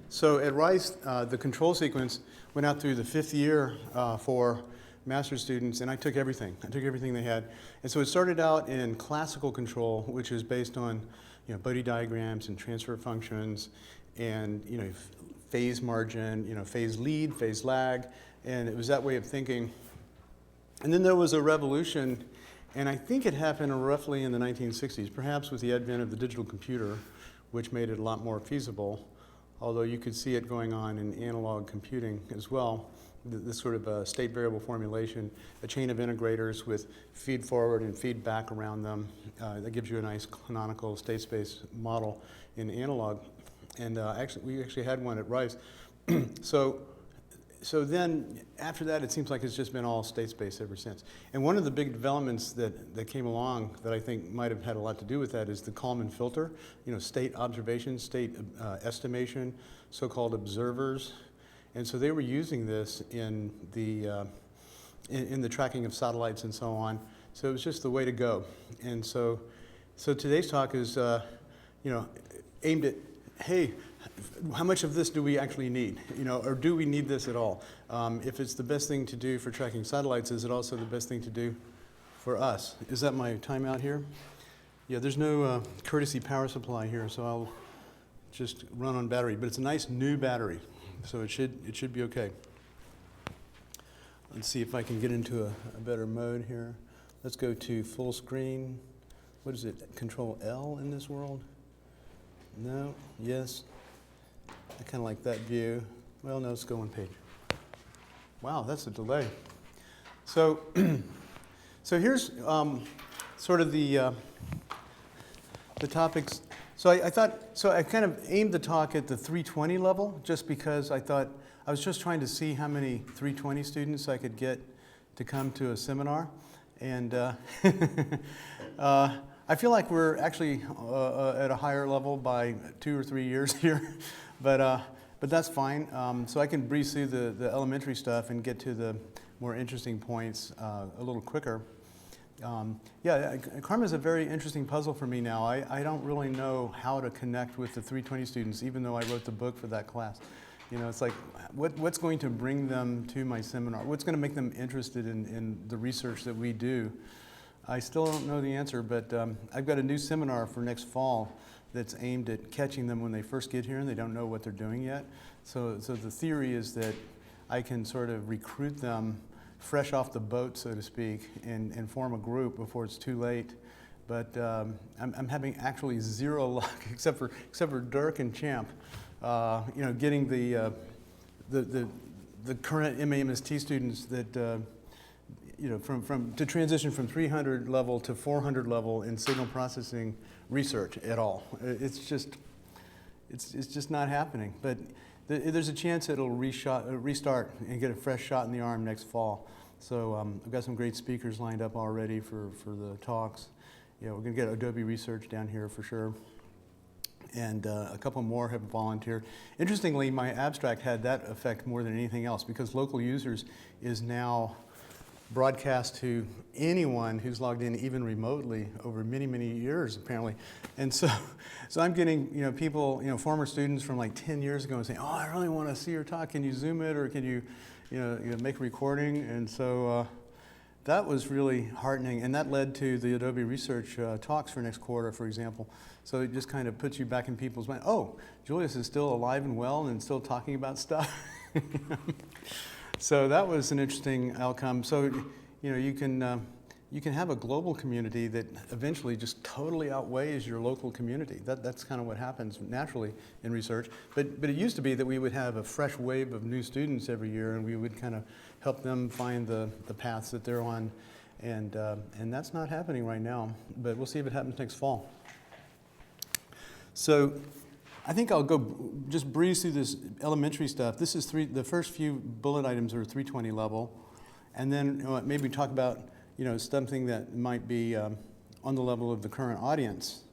So at Rice, the control sequence went out through the 5th year for master's students, and I took everything. I took everything they had. And so it started out in classical control, which is based on Bode diagrams and transfer functions and phase margin, phase lead, phase lag, and it was that way of thinking. And then there was a revolution, and I think it happened roughly in the 1960s, perhaps with the advent of the digital computer, which made it a lot more feasible, although you could see it going on in analog computing as well. This sort of state variable formulation, a chain of integrators with feed forward and feed back around them. That gives you a nice canonical state space model in analog. And we actually had one at Rice. So then after that, it seems like it's just been all state space ever since. And one of the big developments that came along that I think might have had a lot to do with that is the Kalman filter, state observation, state estimation, so-called observers. And so they were using this in the tracking of satellites and so on. So it was just the way to go. And so today's talk is aimed at, hey, how much of this do we actually need? Or do we need this at all? If it's the best thing to do for tracking satellites, is it also the best thing to do for us? Is that my timeout here? Yeah, there's no courtesy power supply here, so I'll just run on battery. But it's a nice new battery, so it should be okay. Let's see if I can get into a better mode here. Let's go to full screen. What is it, Control L in this world? No, yes. I kind of like that view. Well, no, let's go one page. Wow, that's a delay. So, so here's sort of the topics. So I kind of aimed the talk at the 320 level, just because I thought I was just trying to see how many 320 students I could get to come to a seminar, and I feel like we're actually at a higher level by 2 or 3 years here, but that's fine. So I can breeze through the elementary stuff and get to the more interesting points a little quicker. Yeah, CRMA is a very interesting puzzle for me now. I don't really know how to connect with the 320 students, even though I wrote the book for that class. It's like, what's going to bring them to my seminar? What's going to make them interested in the research that we do? I still don't know the answer, but I've got a new seminar for next fall that's aimed at catching them when they first get here and they don't know what they're doing yet. So the theory is that I can sort of recruit them fresh off the boat, so to speak, and form a group before it's too late. But I'm having actually zero luck, except for Dirk and Champ, getting the current MAMST students that to transition from 300 level to 400 level in signal processing research at all. It's just not happening. But there's a chance it'll restart and get a fresh shot in the arm next fall. So I've got some great speakers lined up already for the talks. We're going to get Adobe Research down here for sure. And a couple more have volunteered. Interestingly, my abstract had that effect more than anything else, because local users is now broadcast to anyone who's logged in even remotely over many, many years, apparently. And so I'm getting, people, former students from like 10 years ago and saying, oh, I really want to see your talk. Can you Zoom it, or can you, make a recording? And so that was really heartening. And that led to the Adobe Research talks for next quarter, for example. So it just kind of puts you back in people's mind. Oh, Julius is still alive and well and still talking about stuff. So that was an interesting outcome. So, you can have a global community that eventually just totally outweighs your local community. That's kind of what happens naturally in research. But it used to be that we would have a fresh wave of new students every year, and we would kind of help them find the paths that they're on, and that's not happening right now. But we'll see if it happens next fall. So I think I'll go just breeze through this elementary stuff. This is the first few bullet items are 320 level, and then maybe talk about something that might be on the level of the current audience.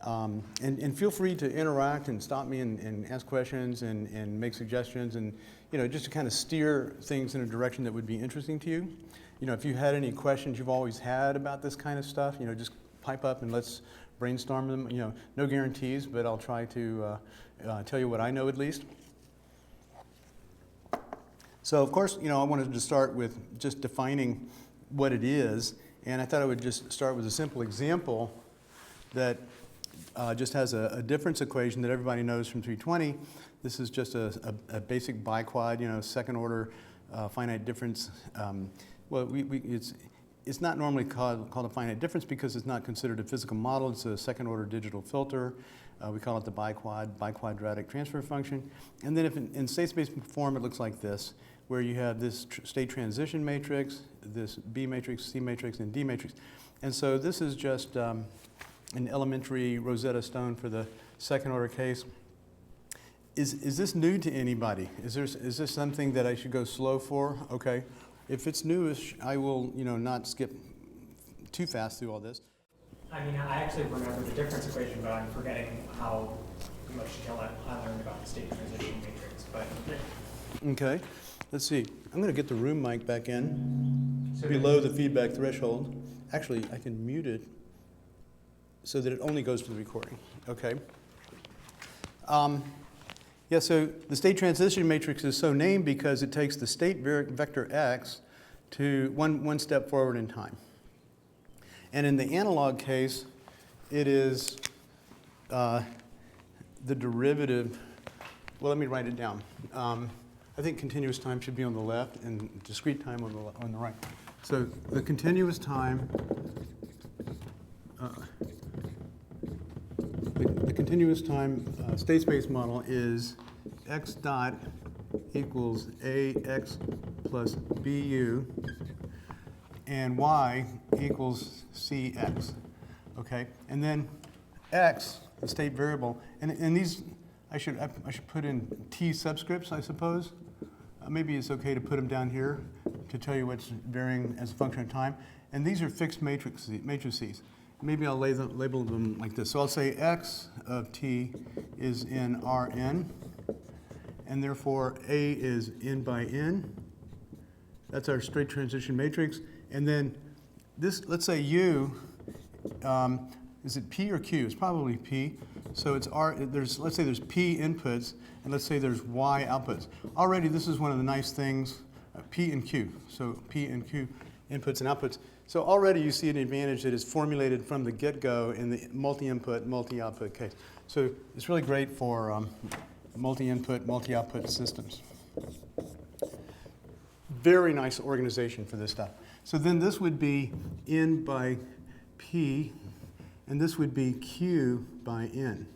And feel free to interact and stop me and ask questions and make suggestions, and just to kind of steer things in a direction that would be interesting to you. If you had any questions you've always had about this kind of stuff, just pipe up and let's brainstorm them. You know, no guarantees, but I'll try to tell you what I know at least. So of course, you know, I wanted to start with just defining what it is, and I thought I would just start with a simple example that just has a difference equation that everybody knows from 320. This is just a basic biquad, you know, second order finite difference. Well, it's not normally called a finite difference because it's not considered a physical model. It's a second order digital filter. We call it the biquadratic transfer function. And then if in state space form, it looks like this, where you have this state transition matrix, this B matrix, C matrix, and D matrix. And so this is just an elementary Rosetta Stone for the second order case. Is this new to anybody? Is this something that I should go slow for? Okay. If it's newish, I will, you know, not skip too fast through all this. I mean, I actually remember the difference equation, but I'm forgetting how much detail I learned about the state transition matrix. But okay, let's see. I'm going to get the room mic back in below the feedback threshold. Actually, I can mute it so that it only goes to the recording. Okay. Yeah, so the state transition matrix is so named because it takes the state vector x to one step forward in time. And in the analog case, it is the derivative. Well, let me write it down. I think continuous time should be on the left and discrete time on the right. So the continuous time, the continuous time state space model is x dot equals ax plus bu, and y equals cx. Okay, and then x, the state variable, and these I should put in t subscripts, I suppose. Maybe it's okay to put them down here to tell you what's varying as a function of time. And these are fixed matrices. Maybe I'll label them like this. So I'll say x of t is in Rn, and therefore A is n by n. That's our straight transition matrix. And then this, let's say U, is it P or Q? It's probably P. So it's let's say there's P inputs, and let's say there's Y outputs. Already this is one of the nice things, P and Q. So P and Q inputs and outputs. So already you see an advantage that is formulated from the get-go in the multi-input, multi-output case. So it's really great for multi-input, multi-output systems. Very nice organization for this stuff. So then this would be N by P, and this would be Q by N.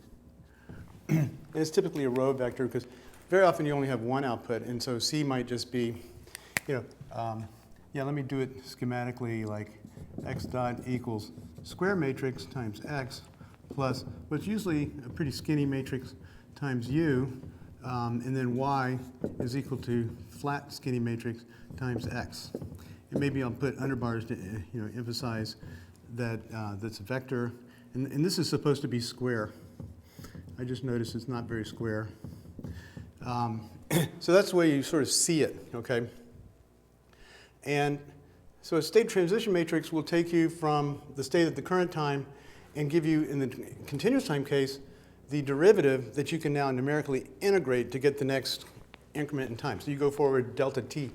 And it's typically a row vector because very often you only have one output, and so C might just be, you know, yeah, let me do it schematically, like x dot equals square matrix times x plus what's usually a pretty skinny matrix times u, and then y is equal to flat skinny matrix times x. And maybe I'll put underbars to emphasize that that's a vector. And this is supposed to be square. I just noticed it's not very square. So that's the way you sort of see it, okay? And so a state transition matrix will take you from the state at the current time and give you, in the continuous time case, the derivative that you can now numerically integrate to get the next increment in time. So you go forward delta t.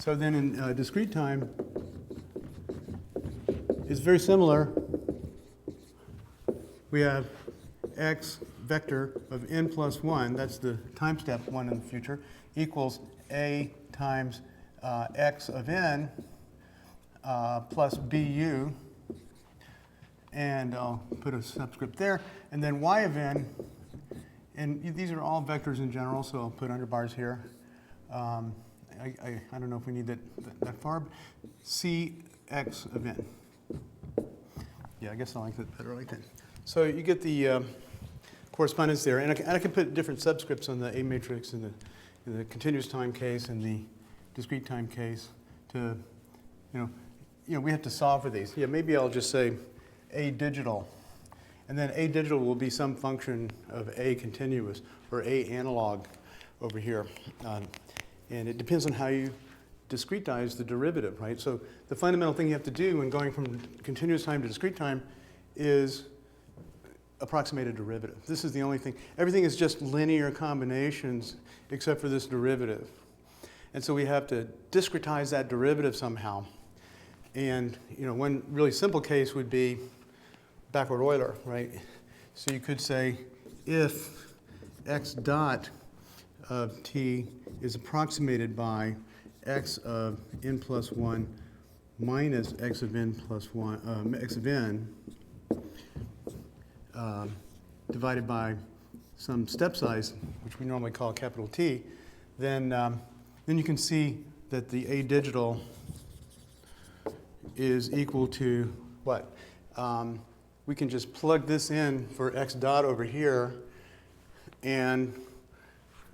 So then in discrete time, it's very similar. We have x vector of n plus 1, that's the time step 1 in the future, equals a times x of n plus bu, and I'll put a subscript there, and then y of n, and these are all vectors in general, so I'll put underbars here. I don't know if we need that far, but cx of n. Yeah, I guess I like that better like that. So you get the correspondence there, and I can put different subscripts on the A matrix in the continuous time case and the discrete time case to, we have to solve for these. Yeah, maybe I'll just say A digital, and then A digital will be some function of A continuous or A analog over here, and it depends on how you discretize the derivative, right? So the fundamental thing you have to do when going from continuous time to discrete time is approximate a derivative. This is the only thing. Everything is just linear combinations except for this derivative. And so we have to discretize that derivative somehow. And one really simple case would be backward Euler, right? So you could say if x dot of t is approximated by x of n plus 1 minus x of n plus 1, x of n, divided by some step size, which we normally call capital T, then you can see that the A digital is equal to what? We can just plug this in for x dot over here, and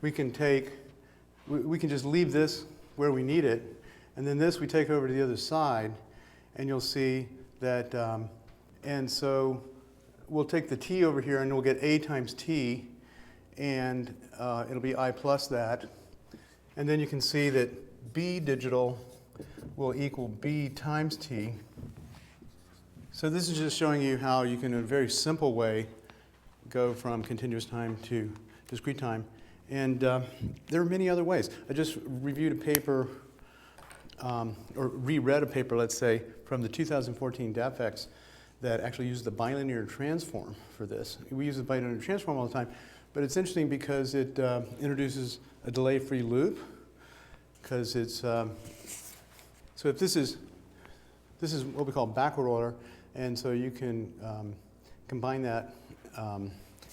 we can just leave this where we need it, and then this we take over to the other side, and you'll see that, and so we'll take the t over here and we'll get a times t, and it'll be I plus that. And then you can see that b digital will equal b times t. So this is just showing you how you can, in a very simple way, go from continuous time to discrete time. And there are many other ways. I just reviewed a paper, or reread a paper, let's say, from the 2014 DAPFX that actually used the bilinear transform for this. We use the bilinear transform all the time, but it's interesting because it introduces a delay-free loop, because it's, so if this is what we call backward Euler, and so you can combine that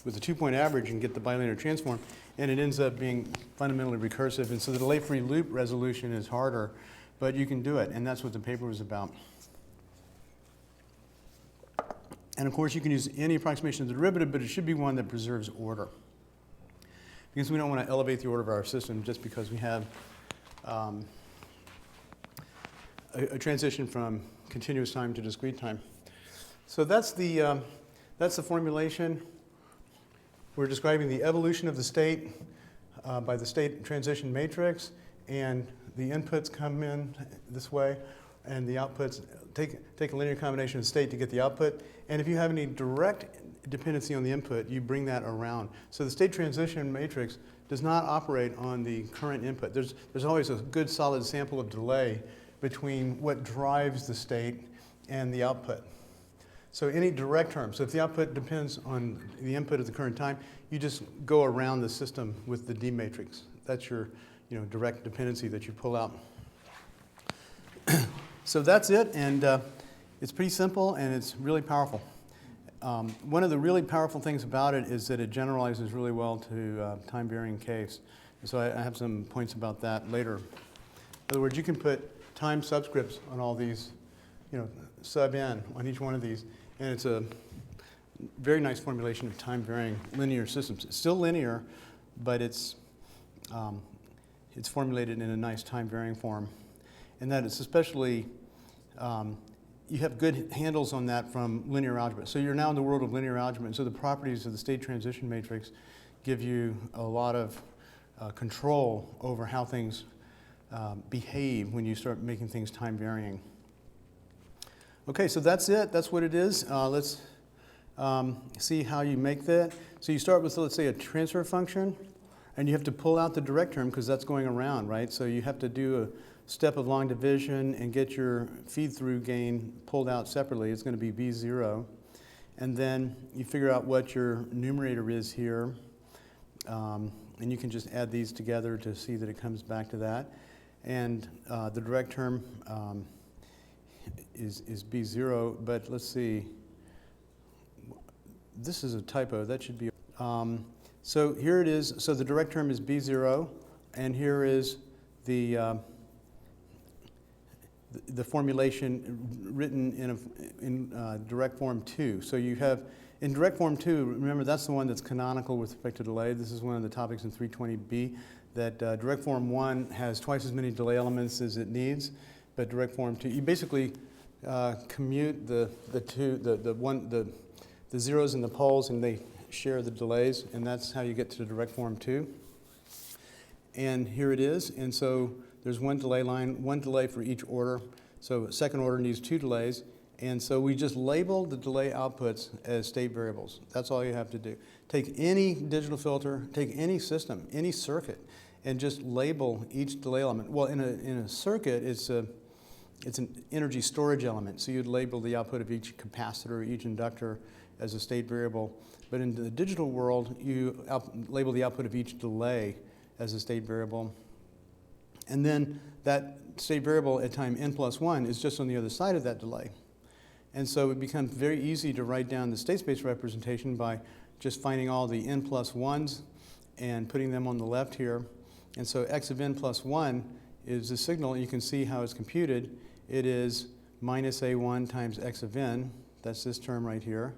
with the two-point average and get the bilinear transform, and it ends up being fundamentally recursive, and so the delay-free loop resolution is harder, but you can do it, and that's what the paper was about. And of course, you can use any approximation of the derivative, but it should be one that preserves order, because we don't want to elevate the order of our system just because we have a transition from continuous time to discrete time. So that's the formulation. We're describing the evolution of the state by the state transition matrix, and the inputs come in this way, and the outputs take a linear combination of state to get the output. And if you have any direct dependency on the input, you bring that around. So the state transition matrix does not operate on the current input. There's always a good solid sample of delay between what drives the state and the output. So any direct term, so if the output depends on the input at the current time, you just go around the system with the D matrix. That's your direct dependency that you pull out. So that's it, and it's pretty simple and it's really powerful. One of the really powerful things about it is that it generalizes really well to time-varying case. So I have some points about that later. In other words, you can put time subscripts on all these, sub n on each one of these, and it's a very nice formulation of time-varying linear systems. It's still linear, but it's formulated in a nice time-varying form. And that it's especially, you have good handles on that from linear algebra. So you're now in the world of linear algebra, and so the properties of the state transition matrix give you a lot of control over how things behave when you start making things time-varying. Okay, so that's it. That's what it is. Let's see how you make that. So you start with, let's say, a transfer function, and you have to pull out the direct term because that's going around, right? So you have to do a step of long division and get your feed-through gain pulled out separately. It's going to be B0. And then you figure out what your numerator is here. And you can just add these together to see that it comes back to that. And the direct term is B0, but let's see. This is a typo. That should be. So here it is. So the direct term is B0, and here is the formulation written in direct form 2. So you have, in direct form 2, remember that's the one that's canonical with respect to delay. This is one of the topics in 320B, that direct form 1 has twice as many delay elements as it needs, but direct form 2, you basically commute the zeros and the poles, and they share the delays, and that's how you get to the direct form 2. And here it is, and so there's one delay line, one delay for each order. So second order needs 2 delays, And so we just label the delay outputs as state variables. That's all you have to do. Take any digital filter, take any system, any circuit, and just label each delay element. Well, in a circuit, it's an energy storage element. So you'd label the output of each capacitor, each inductor as a state variable. But in the digital world, you label the output of each delay as a state variable. And then that state variable at time n+1 is just on the other side of that delay. And so it becomes very easy to write down the state space representation by just finding all the n+1s and putting them on the left here. And so x of n+1 is the signal. You can see how it's computed. It is minus a1 times x of n. That's this term right here.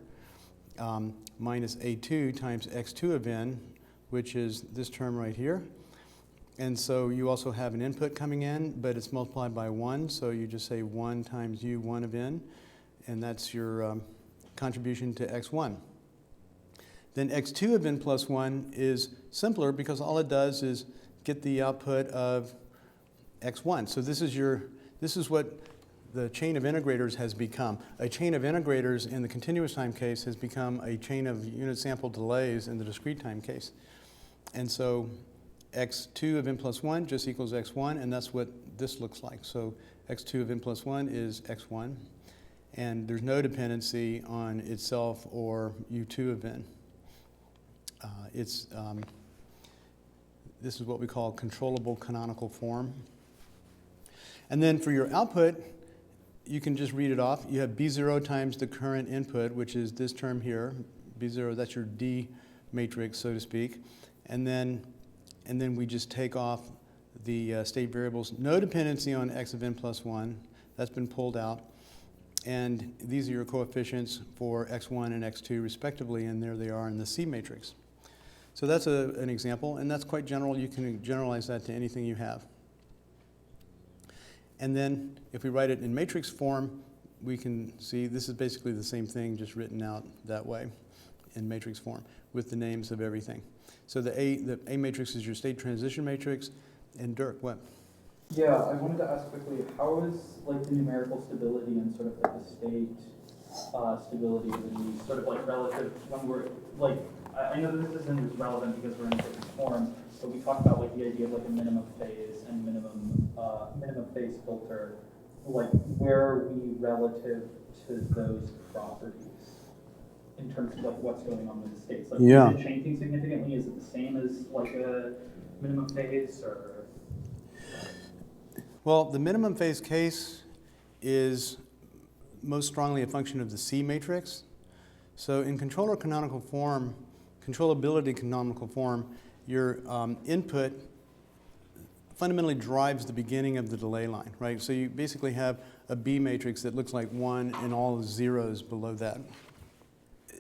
Minus a2 times x2 of n, which is this term right here. And so you also have an input coming in, but it's multiplied by 1. So you just say 1 times u1 of n. And that's your contribution to x1. Then x2 of n+1 is simpler because all it does is get the output of x1. So this is what the chain of integrators has become. A chain of integrators in the continuous time case has become a chain of unit sample delays in the discrete time case. And so x2 of n+1 just equals x1, and that's what this looks like. So x2 of n+1 is x1. And there's no dependency on itself or u2 of n. This is what we call controllable canonical form. And then for your output, you can just read it off. You have B0 times the current input, which is this term here. B0, that's your D matrix, so to speak. And then we just take off the state variables. No dependency on x of n+1. That's been pulled out. And these are your coefficients for x1 and x2 respectively, and there they are in the C matrix. So that's an example, and that's quite general. You can generalize that to anything you have. And then if we write it in matrix form, we can see this is basically the same thing, just written out that way in matrix form with the names of everything. So the A matrix is your state transition matrix. And Dirk, what? Yeah, I wanted to ask quickly, how is like the numerical stability and sort of like the state stability of these sort of like relative when we're like, I know that this isn't as relevant because we're in a different form, but we talked about like the idea of like a minimum phase and minimum phase filter. Like where are we relative to those properties in terms of like what's going on with the states? Like Yeah. Is it changing significantly? Is it the same as like a minimum phase or? Well, the minimum phase case is most strongly a function of the C matrix. So in controllability canonical form, your input fundamentally drives the beginning of the delay line, right? So you basically have a B matrix that looks like 1 and all the zeros below that.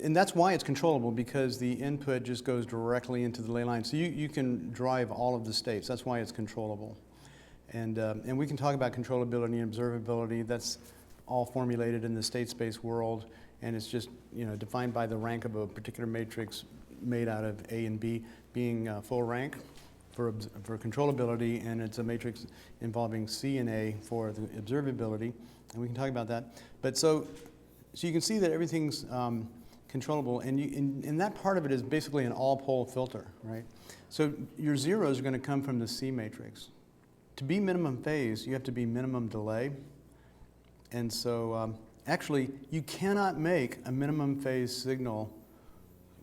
And that's why it's controllable, because the input just goes directly into the delay line. So you can drive all of the states. That's why it's controllable. And we can talk about controllability and observability. That's all formulated in the state space world, and it's just defined by the rank of a particular matrix made out of A and B being full rank for controllability, and it's a matrix involving C and A for the observability, and we can talk about that. But so you can see that everything's controllable, and that part of it is basically an all-pole filter, right? So your zeros are going to come from the C matrix. To be minimum phase, you have to be minimum delay. And so actually, you cannot make a minimum phase signal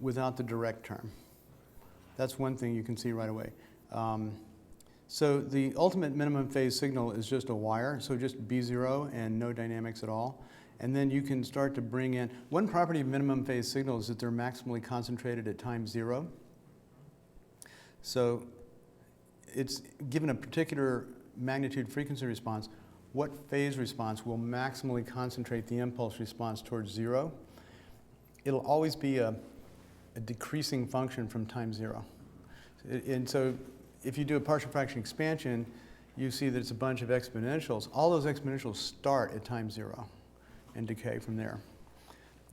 without the direct term. That's one thing you can see right away. So the ultimate minimum phase signal is just a wire, so just B0 and no dynamics at all. And then you can start to bring in, one property of minimum phase signals is that they're maximally concentrated at time 0. So it's given a particular magnitude frequency response, what phase response will maximally concentrate the impulse response towards 0? It'll always be a decreasing function from time 0. And so if you do a partial fraction expansion, you see that it's a bunch of exponentials. All those exponentials start at time 0 and decay from there.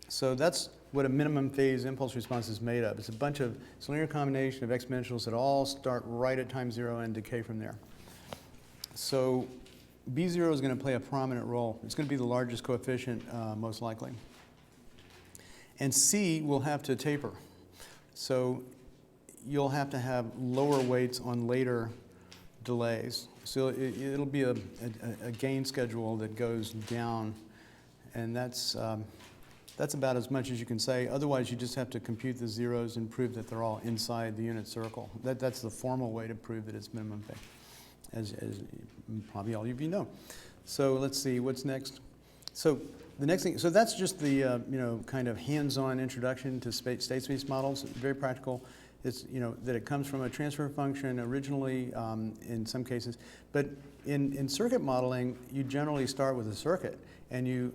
So that's what a minimum phase impulse response is made of. It's a linear combination of exponentials that all start right at time 0 and decay from there. So B0 is going to play a prominent role. It's going to be the largest coefficient, most likely. And C will have to taper. So you'll have to have lower weights on later delays. So it'll be a gain schedule that goes down, and that's about as much as you can say. Otherwise, you just have to compute the zeros and prove that they're all inside the unit circle. That's the formal way to prove that it's minimum pay, as probably all of you know. So let's see, what's next? So the next thing, so that's just the kind of hands-on introduction to state space models. Very practical. It's that it comes from a transfer function originally in some cases, but in circuit modeling, you generally start with a circuit, and you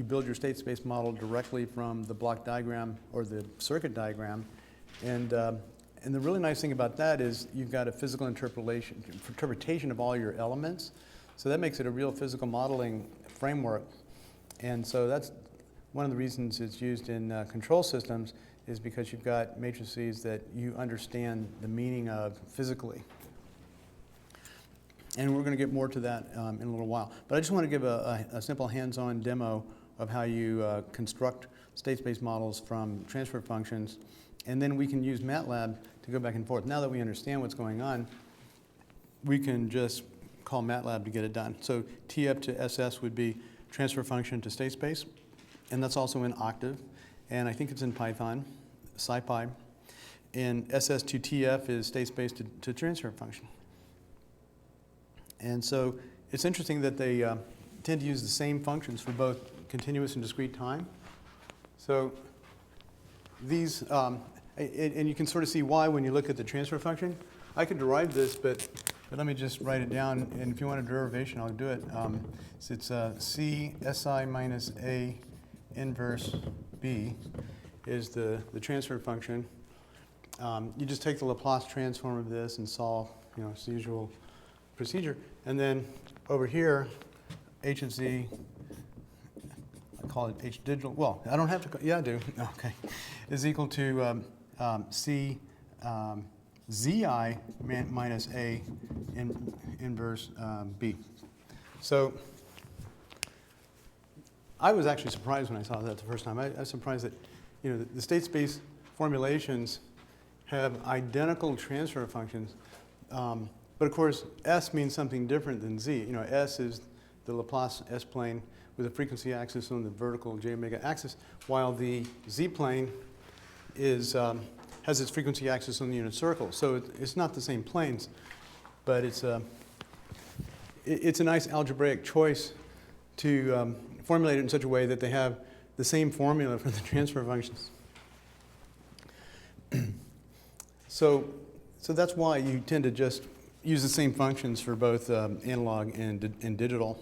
build your state space model directly from the block diagram or the circuit diagram, and the really nice thing about that is you've got a physical interpretation of all your elements, so that makes it a real physical modeling framework, and so that's one of the reasons it's used in control systems, is because you've got matrices that you understand the meaning of physically. And we're going to get more to that in a little while. But I just want to give a simple hands-on demo of how you construct state space models from transfer functions. And then we can use MATLAB to go back and forth. Now that we understand what's going on, we can just call MATLAB to get it done. So TF to SS would be transfer function to state space. And that's also in Octave. And I think it's in Python, SciPy. And SS to TF is state space to transfer function. And so it's interesting that they tend to use the same functions for both continuous and discrete time. So these, and you can sort of see why when you look at the transfer function. I could derive this, but let me just write it down. And if you want a derivation, I'll do it. So it's C SI minus A inverse B is the transfer function. You just take the Laplace transform of this and solve, it's the usual procedure. And then over here, H of Z, I call it H digital. Well, I don't have to, yeah, I do. Okay. Is equal to C ZI minus A inverse B. So I was actually surprised when I saw that the first time. I was surprised that, the state space formulations have identical transfer functions. But of course, S means something different than Z. S is the Laplace S-plane with a frequency axis on the vertical j omega axis, while the Z-plane is, has its frequency axis on the unit circle. So it's not the same planes, but it's a nice algebraic choice to formulate it in such a way that they have the same formula for the transfer functions. So that's why you tend to just use the same functions for both analog and digital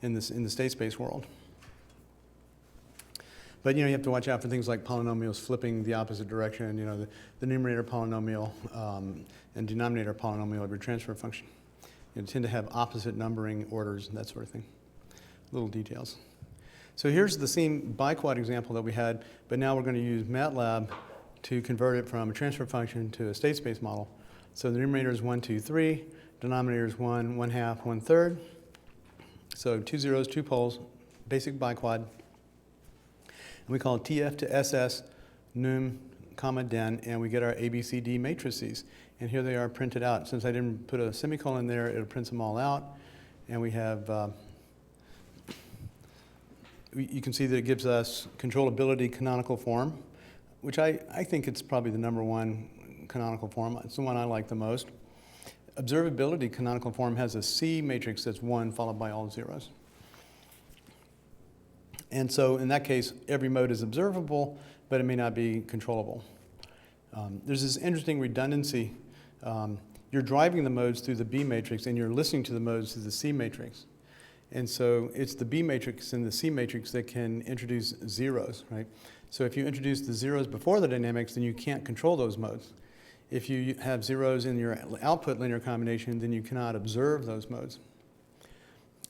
in the state space world. But you have to watch out for things like polynomials flipping the opposite direction. The numerator polynomial and denominator polynomial of your transfer function. You tend to have opposite numbering orders and that sort of thing. Little details. So here's the same biquad example that we had, but now we're going to use MATLAB to convert it from a transfer function to a state space model. So the numerator is 1, 2, 3. Denominator is 1, 1/2, 1/3. So 2 zeros, 2 poles, basic biquad. And we call it TF to SS, num, comma, den, and we get our ABCD matrices. And here they are printed out. Since I didn't put a semicolon there, it prints them all out. And we have, you can see that it gives us controllability canonical form, which I think it's probably the #1 canonical form. It's the one I like the most. Observability canonical form has a C matrix that's 1 followed by all zeros. And so in that case, every mode is observable, but it may not be controllable. There's this interesting redundancy. You're driving the modes through the B matrix, and you're listening to the modes through the C matrix. And so it's the B matrix and the C matrix that can introduce zeros, right? So if you introduce the zeros before the dynamics, then you can't control those modes. If you have zeros in your output linear combination, then you cannot observe those modes.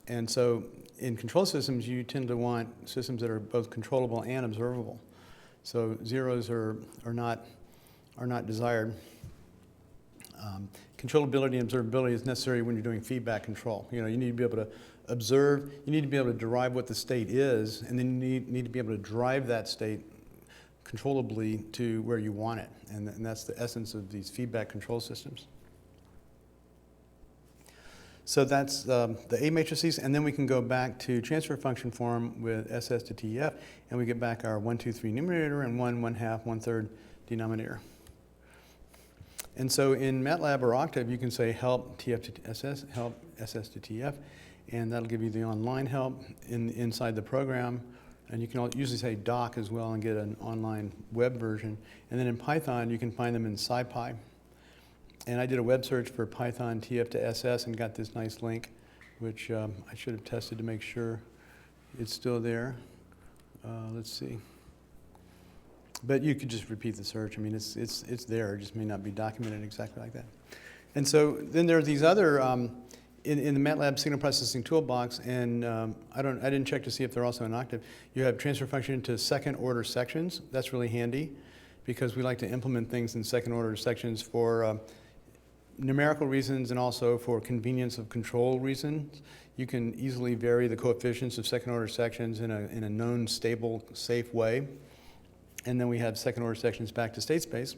And so in control systems, you tend to want systems that are both controllable and observable. So zeros are not desired. controllability and observability is necessary when you're doing feedback control. You need to be able to observe, you need to be able to derive what the state is, and then you need to be able to drive that state controllably to where you want it. And that's the essence of these feedback control systems. So that's the A matrices, and then we can go back to transfer function form with SS to TF, and we get back our 1, 2, 3 numerator and 1, 1/2, 1/3 denominator. And so in MATLAB or Octave, you can say help TF to SS, help SS to TF, and that'll give you the online help inside the program. And you can usually say doc as well and get an online web version. And then in Python, you can find them in SciPy. And I did a web search for Python TF to SS and got this nice link, which I should have tested to make sure it's still there. Let's see. But you could just repeat the search. I mean, it's there. It just may not be documented exactly like that. And so then there are these other, in the MATLAB signal processing toolbox, and I didn't check to see if they're also in Octave. You have transfer function to second order sections. That's really handy because we like to implement things in second order sections for numerical reasons and also for convenience of control reasons. You can easily vary the coefficients of second order sections in a known, stable, safe way. And then we have second order sections back to state space.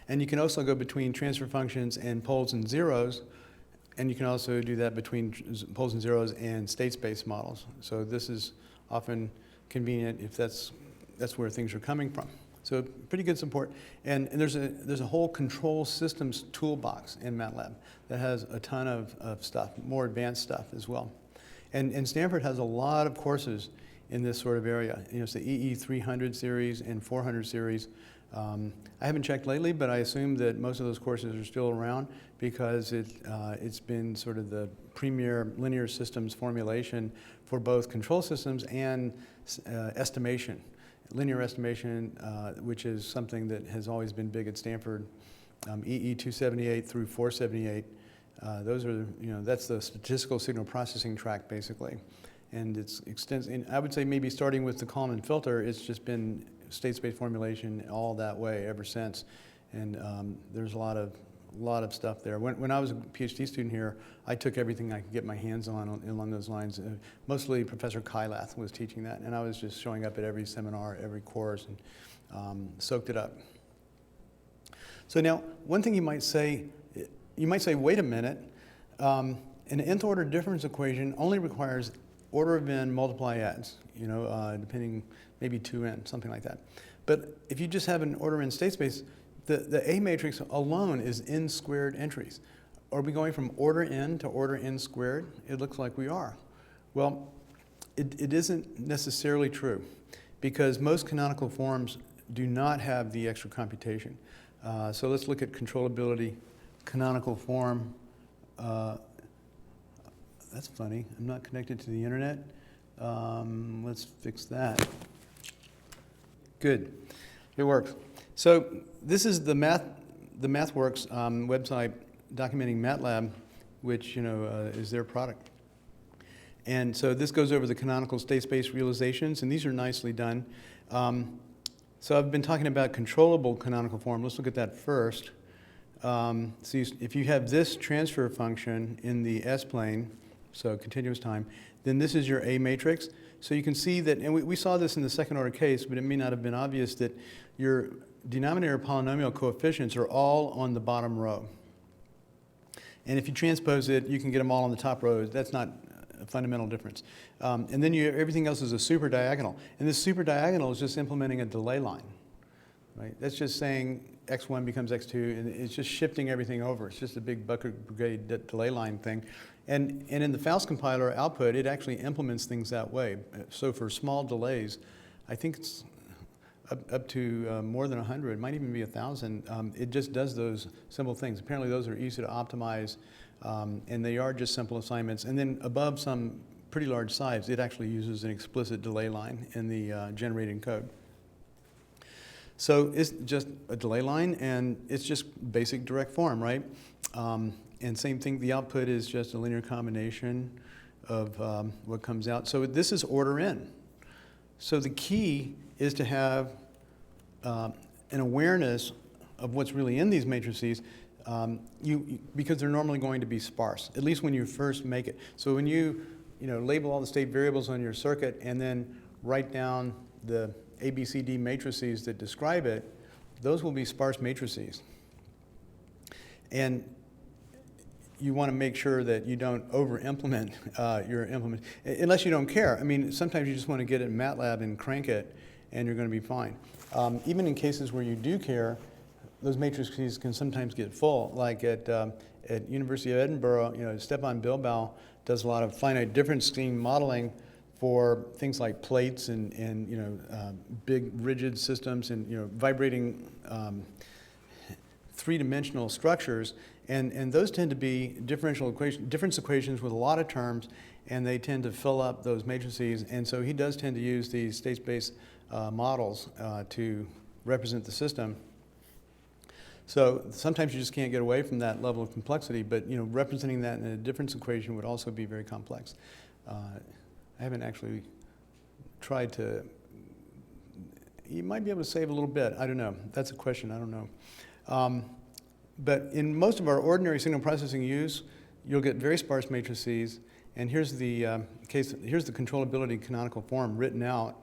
And you can also go between transfer functions and poles and zeros, and you can also do that between poles and zeros and state space models. So this is often convenient if that's where things are coming from. So pretty good support. And there's a whole control systems toolbox in MATLAB that has a ton of stuff, more advanced stuff as well. And Stanford has a lot of courses in this sort of area. It's the EE 300 series and 400 series. I haven't checked lately, but I assume that most of those courses are still around because it's been sort of the premier linear systems formulation for both control systems and estimation. Linear estimation, which is something that has always been big at Stanford, EE 278 through 478. Those are, that's the statistical signal processing track basically. And it's extensive. And I would say maybe starting with the Kalman filter, it's just been state space formulation all that way ever since. And there's a lot of stuff there. When I was a PhD student here, I took everything I could get my hands on along those lines. Mostly Professor Kylath was teaching that, and I was just showing up at every seminar, every course, and soaked it up. So now, one thing you might say, wait a minute, an nth order difference equation only requires order of n multiply n's, depending, maybe 2n, something like that. But if you just have an order n state space, the A matrix alone is n squared entries. Are we going from order n to order n squared? It looks like we are. Well, it isn't necessarily true because most canonical forms do not have the extra computation. So let's look at controllability, canonical form. That's funny, I'm not connected to the internet. Let's fix that. Good, it works. So this is the MathWorks website documenting MATLAB, which is their product. And so this goes over the canonical state space realizations, and these are nicely done. So I've been talking about controllable canonical form. Let's look at that first. So if you have this transfer function in the S-plane, so continuous time, then this is your A matrix. So you can see that, and we saw this in the second order case, but it may not have been obvious that your denominator polynomial coefficients are all on the bottom row. And if you transpose it, you can get them all on the top row. That's not a fundamental difference. And then everything else is a super diagonal. And this super diagonal is just implementing a delay line. Right? That's just saying x1 becomes x2, and it's just shifting everything over. It's just a big bucket brigade delay line thing. And in the Faust compiler output, it actually implements things that way. So for small delays, I think it's up to more than 100, it might even be 1,000. It just does those simple things. Apparently those are easy to optimize, and they are just simple assignments. And then above some pretty large size, it actually uses an explicit delay line in the generated code. So it's just a delay line, and it's just basic direct form, right? And same thing, the output is just a linear combination of what comes out. So this is order n. So the key is to have an awareness of what's really in these matrices. because they're normally going to be sparse, at least when you first make it. So when you label all the state variables on your circuit and then write down the ABCD matrices that describe it, those will be sparse matrices. And you want to make sure that you don't over-implement your implement, unless you don't care. I mean, sometimes you just want to get it in MATLAB and crank it, and you're going to be fine. Even in cases where you do care, those matrices can sometimes get full. Like at University of Edinburgh, Stefan Bilbao does a lot of finite difference scheme modeling for things like plates and big rigid systems and vibrating three-dimensional structures, and those tend to be difference equations with a lot of terms, and they tend to fill up those matrices, and so he does tend to use these state space models to represent the system. So sometimes you just can't get away from that level of complexity, but representing that in a difference equation would also be very complex. I haven't actually tried to. You might be able to save a little bit. I don't know. That's a question. I don't know. But in most of our ordinary signal processing use, you'll get very sparse matrices. And here's the here's the controllability canonical form written out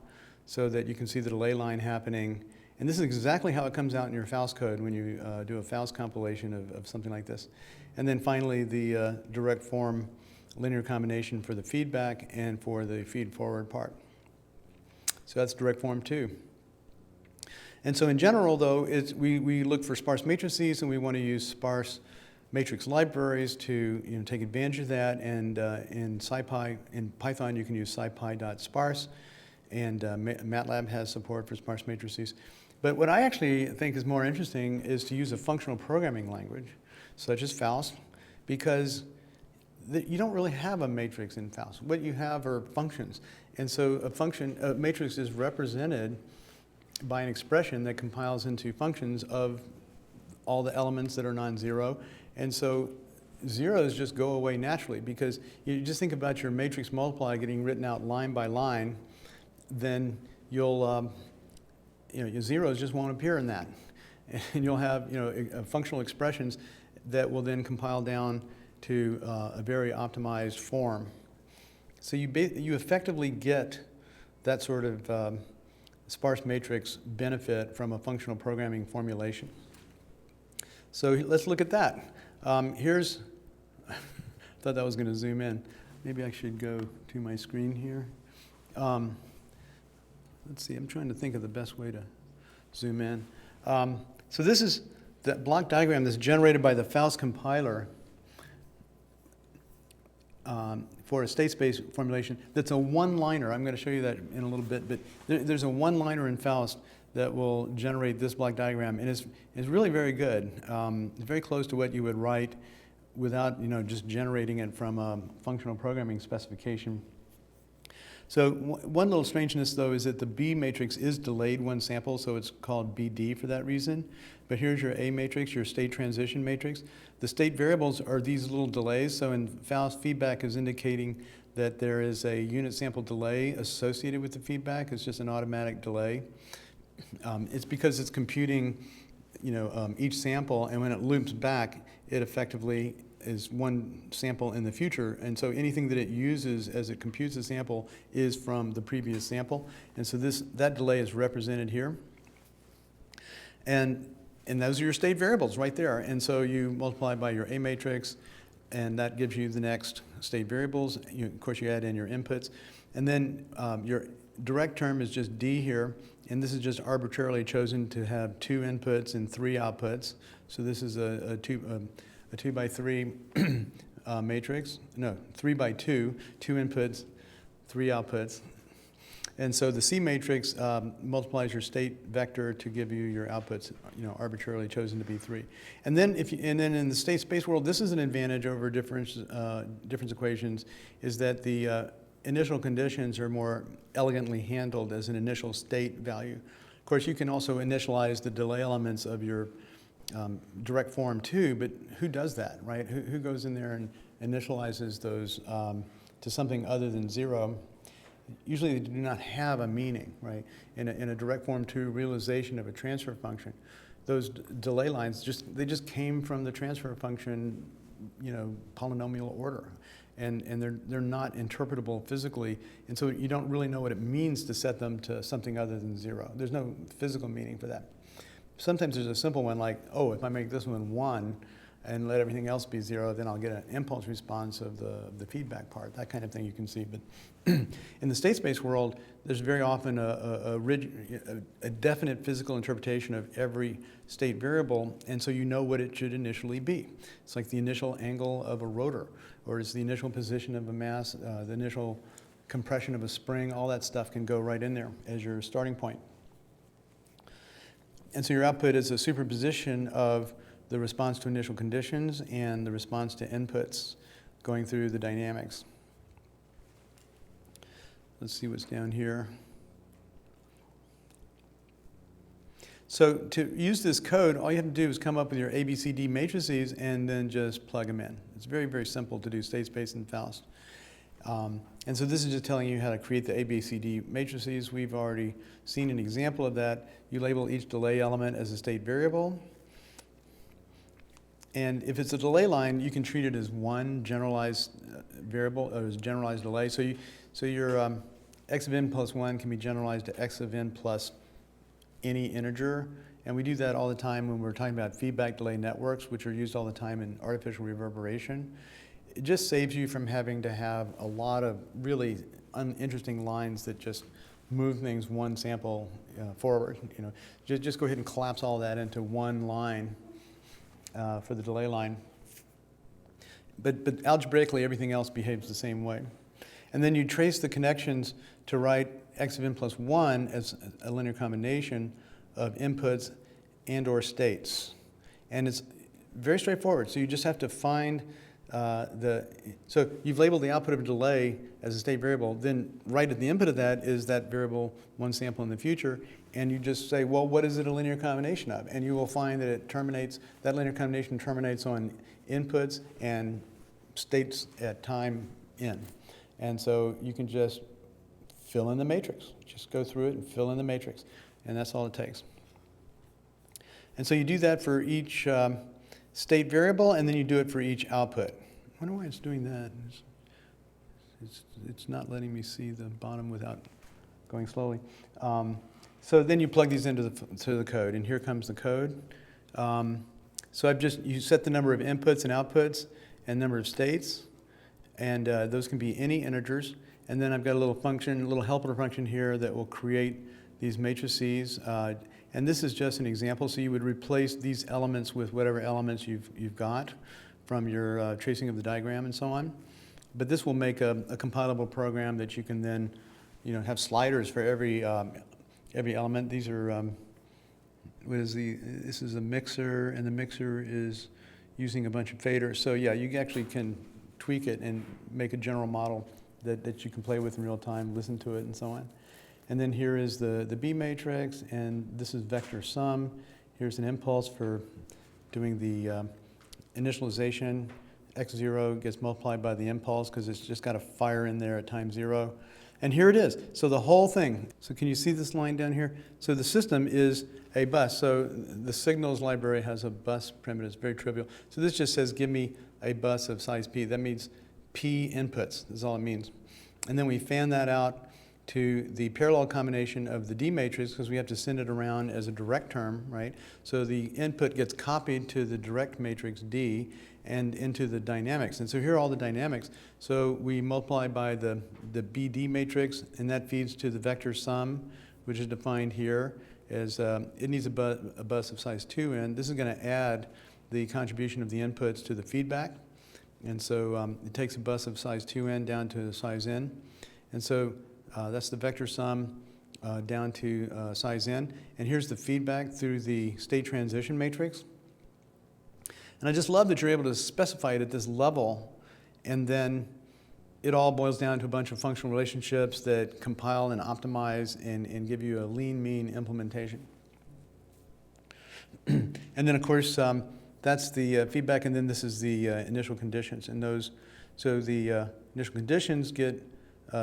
so that you can see the delay line happening. And this is exactly how it comes out in your Faust code when you do a Faust compilation of something like this. And then finally, the direct form linear combination for the feedback and for the feed-forward part. So that's direct form 2. And so in general, though, we look for sparse matrices, and we want to use sparse matrix libraries to take advantage of that. And in SciPy, in Python, you can use scipy.sparse, and MATLAB has support for sparse matrices. But what I actually think is more interesting is to use a functional programming language, such as Faust, because you don't really have a matrix in Faust. What you have are functions. And so a matrix is represented by an expression that compiles into functions of all the elements that are non-zero. And so zeros just go away naturally, because you just think about your matrix multiply getting written out line by line, then you'll, your zeros just won't appear in that. And you'll have, functional expressions that will then compile down to a very optimized form. So you effectively get that sort of sparse matrix benefit from a functional programming formulation. So let's look at that. Here's, I thought that was going to zoom in. Maybe I should go to my screen here. Let's see, I'm trying to think of the best way to zoom in. So this is the block diagram that's generated by the Faust compiler for a state space formulation. That's a one-liner. I'm going to show you that in a little bit, but there's a one-liner in Faust that will generate this block diagram, and it's really very good. It's very close to what you would write without just generating it from a functional programming specification. So one little strangeness, though, is that the B matrix is delayed one sample, so it's called BD for that reason. But here's your A matrix, your state transition matrix. The state variables are these little delays. So in Faust, feedback is indicating that there is a unit sample delay associated with the feedback. It's just an automatic delay. It's because it's computing, each sample, and when it loops back, it effectively is one sample in the future, and so anything that it uses as it computes the sample is from the previous sample, and so that delay is represented here. And those are your state variables right there, and so you multiply by your A matrix, and that gives you the next state variables. Of course, you add in your inputs, and then your direct term is just D here, and this is just arbitrarily chosen to have 2 inputs and 3 outputs. So this is a 2 by 3 matrix. No, 3 by 2, 2 inputs, 3 outputs. And so the C matrix multiplies your state vector to give you your outputs, arbitrarily chosen to be 3. And then and then in the state space world, this is an advantage over difference equations, is that the initial conditions are more elegantly handled as an initial state value. Of course, you can also initialize the delay elements of your direct form too, but who does that, right? Who goes in there and initializes those to something other than 0? Usually they do not have a meaning, right? In a direct form 2 realization of a transfer function, those delay lines, they just came from the transfer function, polynomial order. And they're not interpretable physically, and so you don't really know what it means to set them to something other than 0. There's no physical meaning for that. Sometimes there's a simple one like, oh, if I make this one 1 and let everything else be 0, then I'll get an impulse response of the feedback part, that kind of thing you can see. But in the state space world, there's very often a definite physical interpretation of every state variable, and so you know what it should initially be. It's like the initial angle of a rotor, or it's the initial position of a mass, the initial compression of a spring, all that stuff can go right in there as your starting point. And so your output is a superposition of the response to initial conditions and the response to inputs going through the dynamics. Let's see what's down here. So to use this code, all you have to do is come up with your ABCD matrices and then just plug them in. It's very, very simple to do state space and Faust. And so this is just telling you how to create the ABCD matrices. We've already seen an example of that. You label each delay element as a state variable. And if it's a delay line, you can treat it as one generalized variable, or as generalized delay. So your x of n plus 1 can be generalized to x of n plus any integer. And we do that all the time when we're talking about feedback delay networks, which are used all the time in artificial reverberation. It just saves you from having to have a lot of really uninteresting lines that just move things one sample forward. Just go ahead and collapse all that into one line for the delay line. But algebraically, everything else behaves the same way. And then you trace the connections to write x of n plus 1 as a linear combination of inputs and or states. And it's very straightforward. So you just have to find so you've labeled the output of a delay as a state variable, then right at the input of that is that variable one sample in the future, and you just say, well, what is it a linear combination of? And you will find that that linear combination terminates on inputs and states at time n. And so you can just fill in the matrix. Just go through it and fill in the matrix, and that's all it takes. And so you do that for each state variable, and then you do it for each output. I wonder why it's doing that. It's not letting me see the bottom without going slowly. So then you plug these into the code, and here comes the code. So you set the number of inputs and outputs and number of states, and those can be any integers. And then I've got a little helper function here that will create these matrices. And this is just an example, so you would replace these elements with whatever elements you've got from your tracing of the diagram and so on. But this will make a compilable program that you can then have sliders for every element. These are, this is a mixer, and the mixer is using a bunch of faders. So yeah, you actually can tweak it and make a general model that you can play with in real time, listen to it and so on. And then here is the B matrix, and this is vector sum. Here's an impulse for doing the initialization. X0 gets multiplied by the impulse because it's just got a fire in there at time 0. And here it is. So the whole thing. So can you see this line down here? So the system is a bus. So the signals library has a bus primitive. It's very trivial. So this just says, give me a bus of size P. That means P inputs. That's all it means. And then we fan that out to the parallel combination of the D matrix, because we have to send it around as a direct term, right? So the input gets copied to the direct matrix D and into the dynamics. And so here are all the dynamics. So we multiply by the BD matrix, and that feeds to the vector sum, which is defined here as it needs a bus of size 2n. This is going to add the contribution of the inputs to the feedback. And so it takes a bus of size 2n down to size n. And so that's the vector sum down to size n. And here's the feedback through the state transition matrix. And I just love that you're able to specify it at this level, and then it all boils down to a bunch of functional relationships that compile and optimize and give you a lean, mean implementation. And then, of course, that's the feedback, and then this is the initial conditions. And so the initial conditions get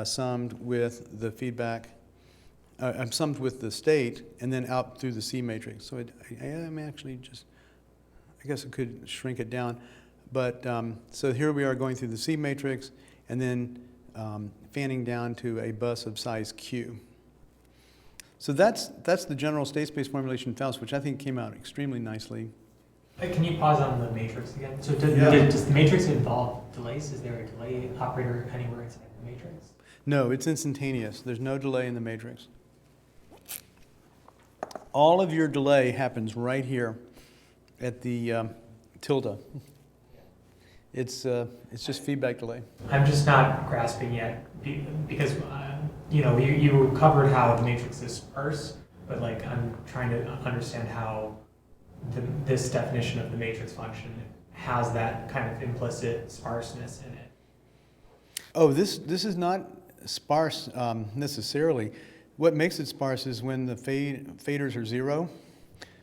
summed with the feedback I'm summed with the state, and then out through the C matrix. So I'm actually just, I guess I could shrink it down. But so here we are going through the C matrix, and then fanning down to a bus of size Q. So that's the general state space formulation Faust, which I think came out extremely nicely. Can you pause on the matrix again? So Yeah. does the matrix involve delays? Is there a delay operator anywhere inside the matrix? No, it's instantaneous. There's no delay in the matrix. All of your delay happens right here at the tilde. It's just feedback delay. I'm just not grasping yet because you covered how the matrix is sparse, but like I'm trying to understand how this definition of the matrix function has that kind of implicit sparseness in it. Oh, this is not sparse necessarily. What makes it sparse is when the faders are 0.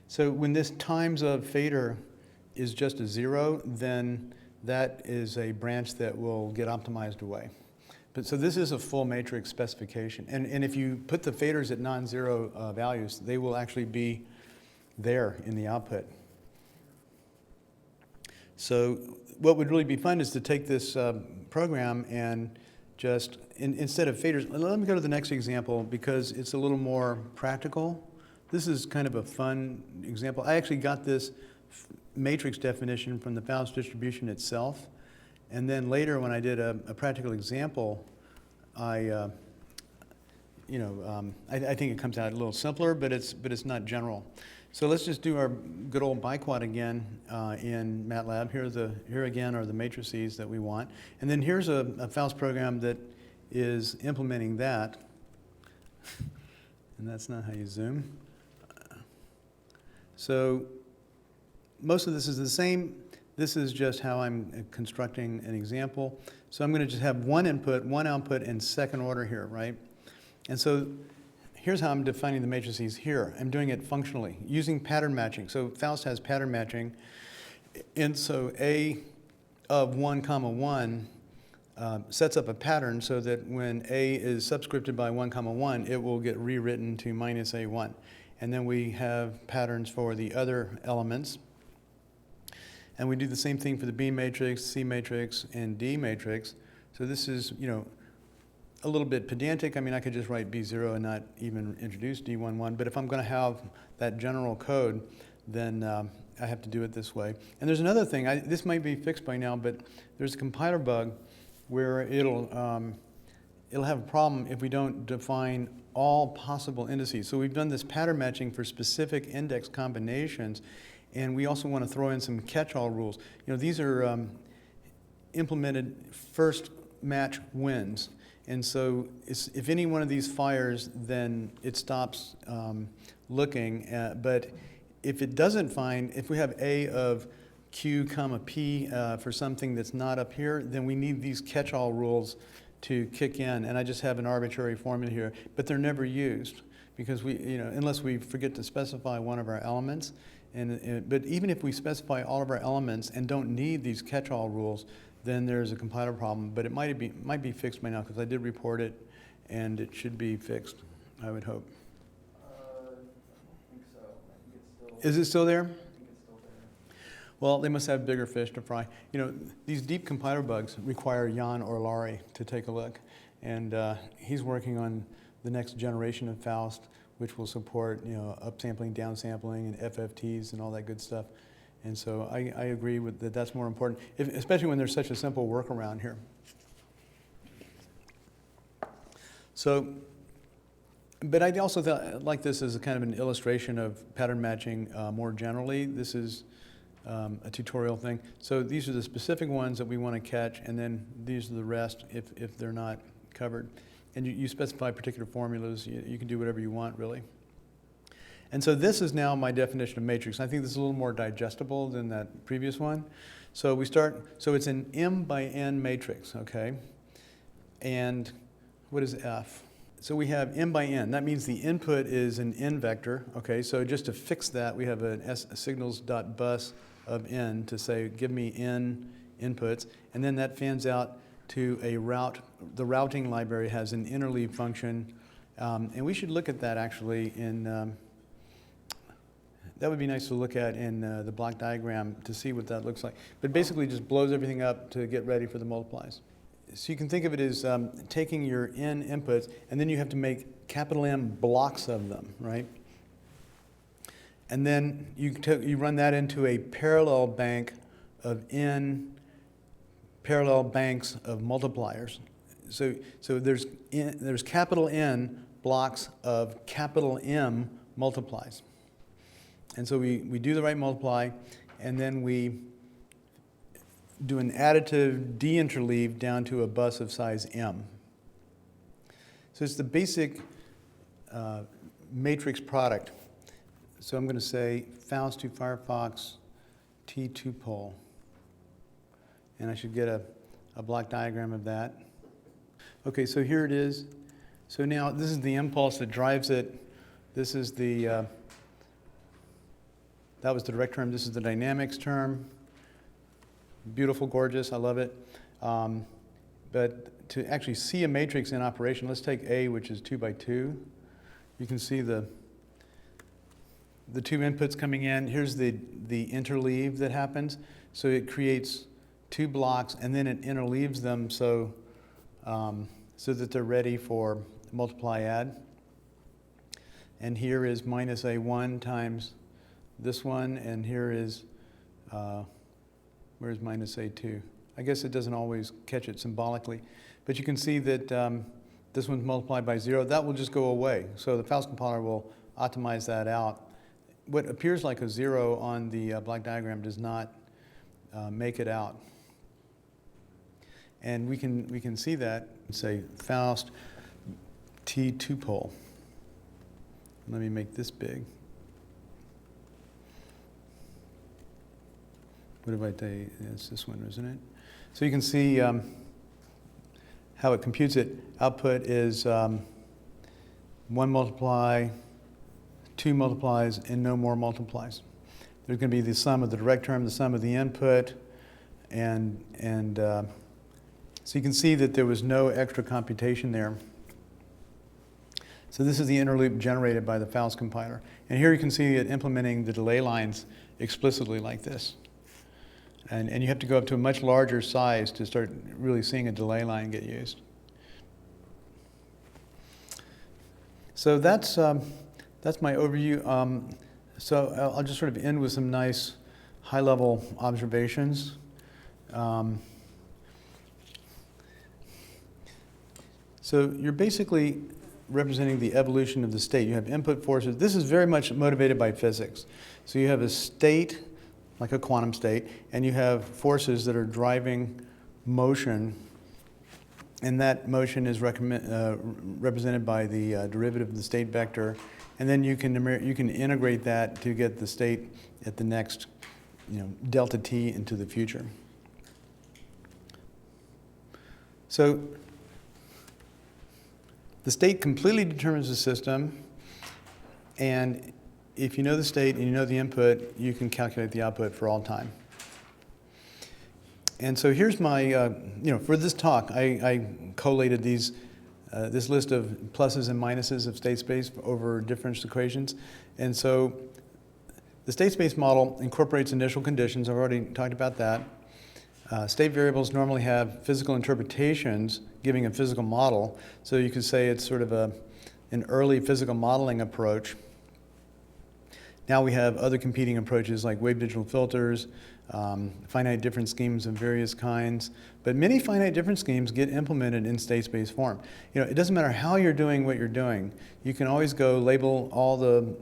So when this times of fader is just a 0, then that is a branch that will get optimized away. But so this is a full matrix specification. And if you put the faders at non-zero values, they will actually be there in the output. So what would really be fun is to take this program and just, instead of faders, let me go to the next example because it's a little more practical. This is kind of a fun example. I actually got this matrix definition from the Faust distribution itself. And then later when I did a practical example, I think it comes out a little simpler, but it's not general. So let's just do our good old biquad again in MATLAB. Here again are the matrices that we want. And then here's a Faust program that is implementing that. And that's not how you zoom. So most of this is the same. This is just how I'm constructing an example. So I'm going to just have one input, one output in second order here, right? And so here's how I'm defining the matrices here. I'm doing it functionally, using pattern matching. So Faust has pattern matching. And so A of 1, 1 sets up a pattern so that when A is subscripted by 1, 1, it will get rewritten to minus A1. And then we have patterns for the other elements. And we do the same thing for the B matrix, C matrix, and D matrix. So this is, a little bit pedantic. I mean, I could just write B0 and not even introduce D11. But if I'm going to have that general code, then I have to do it this way. And there's another thing. This might be fixed by now, but there's a compiler bug where it'll have a problem if we don't define all possible indices. So we've done this pattern matching for specific index combinations. And we also want to throw in some catch-all rules. These are implemented first match wins. And so if any one of these fires, then it stops looking. But if it doesn't find, if we have A of Q comma P for something that's not up here, then we need these catch-all rules to kick in. And I just have an arbitrary formula here, but they're never used because unless we forget to specify one of our elements. But even if we specify all of our elements and don't need these catch-all rules, then there's a compiler problem. But it might be fixed by now because I did report it, and it should be fixed, I would hope. I don't think so. I think it's still. Is it still there? I think it's still there. Well, they must have bigger fish to fry. These deep compiler bugs require Jan or Laurie to take a look, and he's working on the next generation of Faust, which will support upsampling, downsampling, and FFTs and all that good stuff. And so I agree with that. That's more important, especially when there's such a simple workaround here. So, but I also like this as a kind of an illustration of pattern matching more generally. This is a tutorial thing. So these are the specific ones that we want to catch, and then these are the rest if they're not covered. And you specify particular formulas. You can do whatever you want, really. And so this is now my definition of matrix. I think this is a little more digestible than that previous one. So so it's an M by N matrix, okay? And what is F? So we have M by N. That means the input is an N vector, okay? So just to fix that, we have a signals.bus of N to say, give me N inputs. And then that fans out to a route. The routing library has an interleave function And we should look at that actually in, that would be nice to look at in the block diagram to see what that looks like. But basically just blows everything up to get ready for the multiplies. So you can think of it as taking your n inputs, and then you have to make capital M blocks of them, right? And then you run that into a parallel bank of n parallel banks of multipliers. So there's capital N blocks of capital M multiplies. And so we do the right multiply, and then we do an additive deinterleave down to a bus of size M. So it's the basic matrix product. So I'm going to say Faust to Firefox T2 pole. And I should get a block diagram of that. Okay, so here it is. So now this is the impulse that drives it. This is the, that was the direct term. This is the dynamics term. Beautiful, gorgeous, I love it. But to actually see a matrix in operation, let's take A, which is 2 by 2. You can see the two inputs coming in. Here's the interleave that happens. So it creates two blocks, and then it interleaves them so that they're ready for multiply add. And here is minus A1 times this one, and here is, where's minus A2? I guess it doesn't always catch it symbolically, but you can see that this one's multiplied by 0. That will just go away. So the Faust compiler will optimize that out. What appears like a 0 on the block diagram does not make it out. And we can see that, say Faust T2 pole. Let me make this big. What if I say, it's this one, isn't it? So you can see how it computes it. Output is 1 multiply, 2 multiplies, and no more multiplies. There's going to be the sum of the direct term, the sum of the input, and so you can see that there was no extra computation there. So this is the interloop generated by the Faust compiler. And here you can see it implementing the delay lines explicitly like this. And you have to go up to a much larger size to start really seeing a delay line get used. So that's my overview. So I'll just sort of end with some nice high-level observations. So you're basically representing the evolution of the state. You have input forces. This is very much motivated by physics. So you have a state, like a quantum state, and you have forces that are driving motion, and that motion is represented by the derivative of the state vector, and then you can integrate that to get the state at the next, delta t into the future. So the state completely determines the system, and if you know the state and you know the input, you can calculate the output for all time. And so here's my, for this talk, I collated this list of pluses and minuses of state space over differential equations. And so the state space model incorporates initial conditions. I've already talked about that. State variables normally have physical interpretations giving a physical model. So you could say it's sort of an early physical modeling approach. Now we have other competing approaches like wave digital filters, finite difference schemes of various kinds. But many finite difference schemes get implemented in state space form. It doesn't matter how you're doing what you're doing. You can always go label all the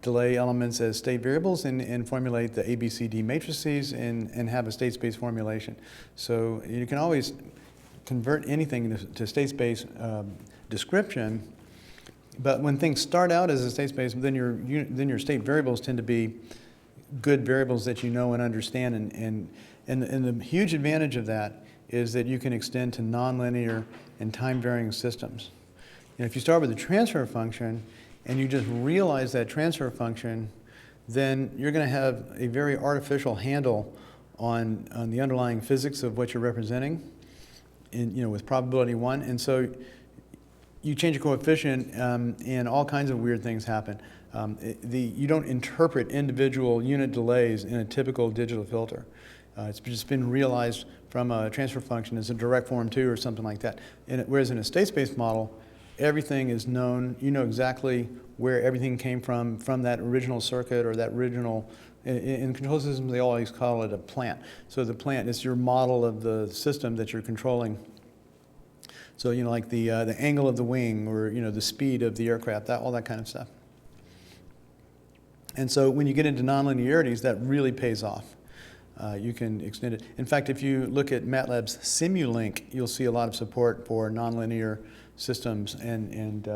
delay elements as state variables and formulate the ABCD matrices and have a state space formulation. So you can always convert anything to state space description. But when things start out as a state space, then your state variables tend to be good variables that you know and understand. And the huge advantage of that is that you can extend to nonlinear and time-varying systems. If you start with a transfer function and you just realize that transfer function, then you're going to have a very artificial handle on the underlying physics of what you're representing with probability 1. And so you change a coefficient, and all kinds of weird things happen. You don't interpret individual unit delays in a typical digital filter. It's just been realized from a transfer function as a direct form 2 or something like that. Whereas in a state space model, everything is known. You know exactly where everything came from that original circuit or that original. In control systems, they always call it a plant. So the plant is your model of the system that you're controlling. So, you know, like the angle of the wing, or, you know, the speed of the aircraft, all that kind of stuff. And so when you get into nonlinearities, that really pays off. You can extend it. In fact, if you look at MATLAB's Simulink, you'll see a lot of support for nonlinear systems, and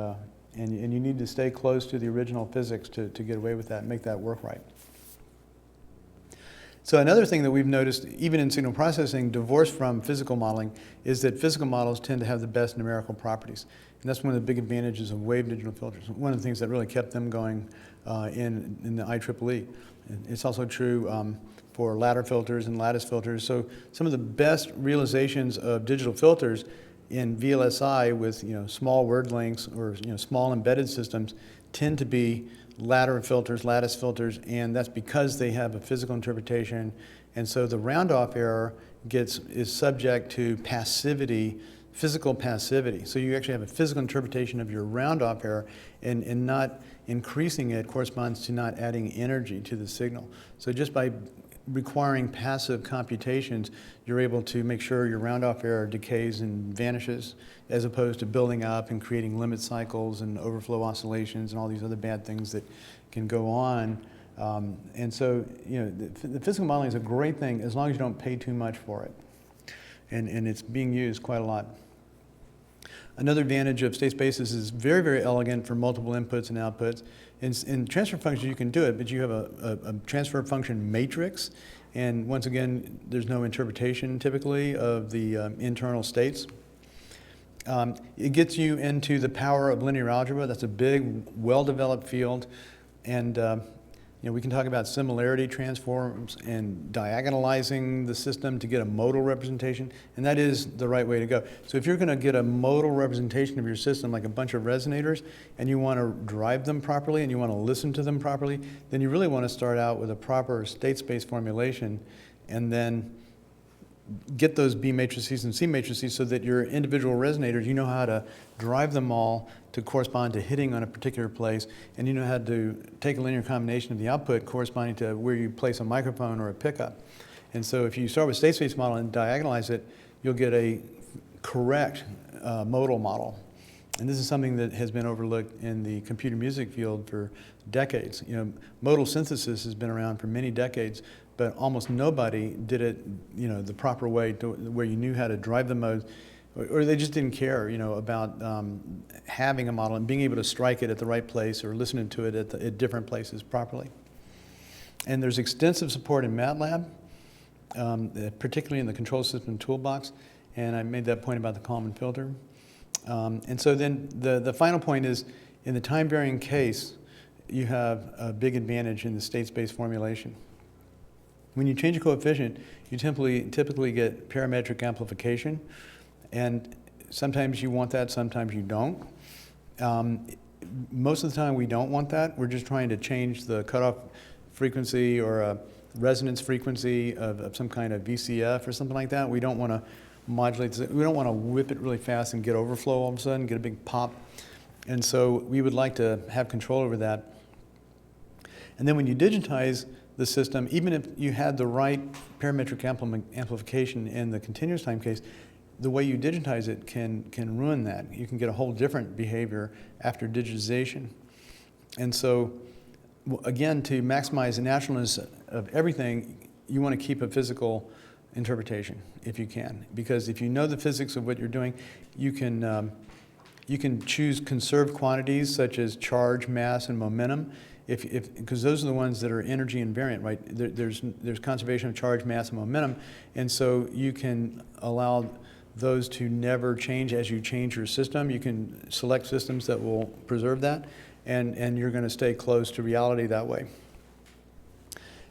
you need to stay close to the original physics to get away with that and make that work right. So another thing that we've noticed, even in signal processing, divorced from physical modeling, is that physical models tend to have the best numerical properties. And that's one of the big advantages of wave digital filters. One of the things that really kept them going in the IEEE. It's also true for ladder filters and lattice filters. So some of the best realizations of digital filters in VLSI with, you know, small word lengths, or, you know, small embedded systems, tend to be ladder filters, lattice filters, and that's because they have a physical interpretation. And so the round-off error is subject to passivity, physical passivity. So you actually have a physical interpretation of your round-off error, and not increasing it corresponds to not adding energy to the signal. So just by requiring passive computations, you're able to make sure your round-off error decays and vanishes, as opposed to building up and creating limit cycles and overflow oscillations and all these other bad things that can go on. And so, you know, the physical modeling is a great thing as long as you don't pay too much for it. And it's being used quite a lot. Another advantage of state spaces is very, very elegant for multiple inputs and outputs. In transfer functions, you can do it, but you have a transfer function matrix. And once again, there's no interpretation typically of the internal states. It gets you into the power of linear algebra. That's a big, well-developed field. And you know, we can talk about similarity transforms and diagonalizing the system to get a modal representation, and that is the right way to go. So if you're going to get a modal representation of your system, like a bunch of resonators, and you want to drive them properly and you want to listen to them properly, then you really want to start out with a proper state space formulation, and then get those B matrices and C matrices so that your individual resonators, you know how to drive them all to correspond to hitting on a particular place, and you know how to take a linear combination of the output corresponding to where you place a microphone or a pickup. And so if you start with state space model and diagonalize it, you'll get a correct modal model. And this is something that has been overlooked in the computer music field for decades. You know, modal synthesis has been around for many decades, but almost nobody did it, you know, the proper way, where you knew how to drive the modes, or they just didn't care, you know, about having a model and being able to strike it at the right place or listening to it at different places properly. And there's extensive support in MATLAB, particularly in the control system toolbox, and I made that point about the Kalman filter. And so then the final point is, in the time-varying case, you have a big advantage in the state space formulation. When you change a coefficient, you typically get parametric amplification, and sometimes you want that, sometimes you don't. Most of the time we don't want that. We're just trying to change the cutoff frequency or a resonance frequency of some kind of VCF or something like that. We don't want to modulate, we don't want to whip it really fast and get overflow all of a sudden, get a big pop. And so we would like to have control over that. And then when you digitize the system, even if you had the right parametric amplification in the continuous time case, the way you digitize it can ruin that. You can get a whole different behavior after digitization. And so, again, to maximize the naturalness of everything, you want to keep a physical interpretation if you can. Because if you know the physics of what you're doing, you can choose conserved quantities such as charge, mass, and momentum, because those are the ones that are energy invariant, right? There's conservation of charge, mass, and momentum, and so you can allow those to never change as you change your system. You can select systems that will preserve that, and you're going to stay close to reality that way.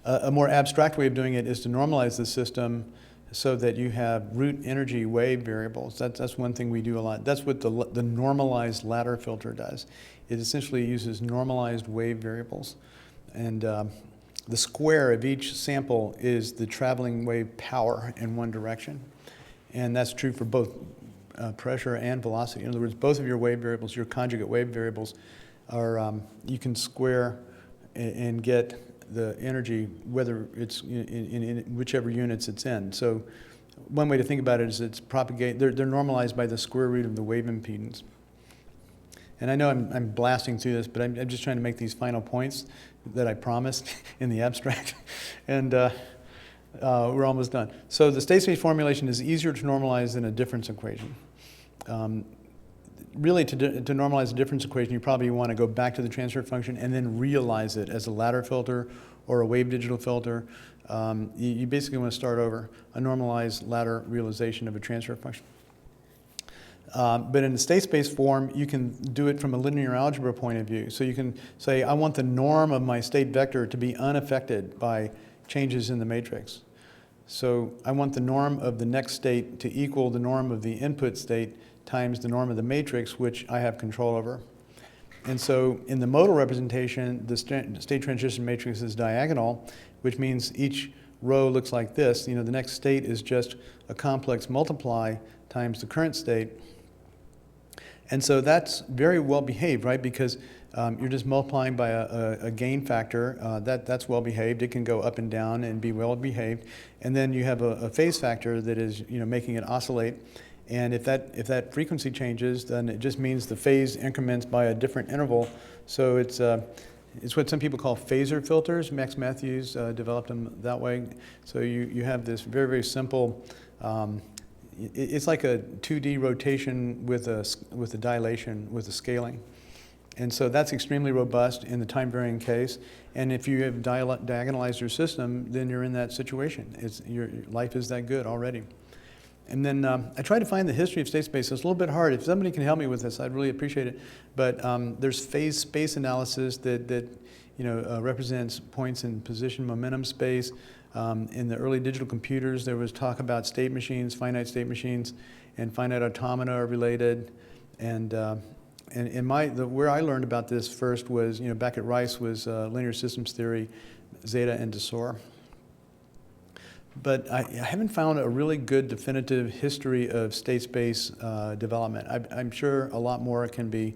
A more abstract way of doing it is to normalize the system so that you have root energy wave variables. That's one thing we do a lot. That's what the normalized ladder filter does. It essentially uses normalized wave variables. And the square of each sample is the traveling wave power in one direction. And that's true for both pressure and velocity. In other words, both of your wave variables, your conjugate wave variables, are you can square and get the energy, whether it's in whichever units it's in. So one way to think about it is it's they're normalized by the square root of the wave impedance. And I know I'm blasting through this, but I'm just trying to make these final points that I promised in the abstract. And we're almost done. So the state space formulation is easier to normalize than a difference equation. Really, to normalize a difference equation, you probably want to go back to the transfer function and then realize it as a ladder filter or a wave digital filter. You basically want to start over a normalized ladder realization of a transfer function. But in the state space form, you can do it from a linear algebra point of view. So you can say, I want the norm of my state vector to be unaffected by changes in the matrix. So I want the norm of the next state to equal the norm of the input state times the norm of the matrix, which I have control over. And so in the modal representation, the state transition matrix is diagonal, which means each row looks like this. The next state is just a complex multiply times the current state. And so that's very well behaved, right? Because you're just multiplying by a gain factor. That's well behaved. It can go up and down and be well behaved. And then you have a phase factor that is making it oscillate. And if that frequency changes, then it just means the phase increments by a different interval. So it's what some people call phasor filters. Max Matthews developed them that way. So you have this very, very simple, it's like a 2D rotation with a dilation, with a scaling. And so that's extremely robust in the time-varying case. And if you have diagonalized your system, then you're in that situation. Your life is that good already. And then I tried to find the history of state space. It's a little bit hard. If somebody can help me with this, I'd really appreciate it. But there's phase space analysis that represents points in position momentum space. In the early digital computers, there was talk about state machines, finite state machines, and finite automata are related. And where I learned about this first was, back at Rice was linear systems theory, Zeta and Desor. But I haven't found a really good definitive history of state space development. I'm sure a lot more can be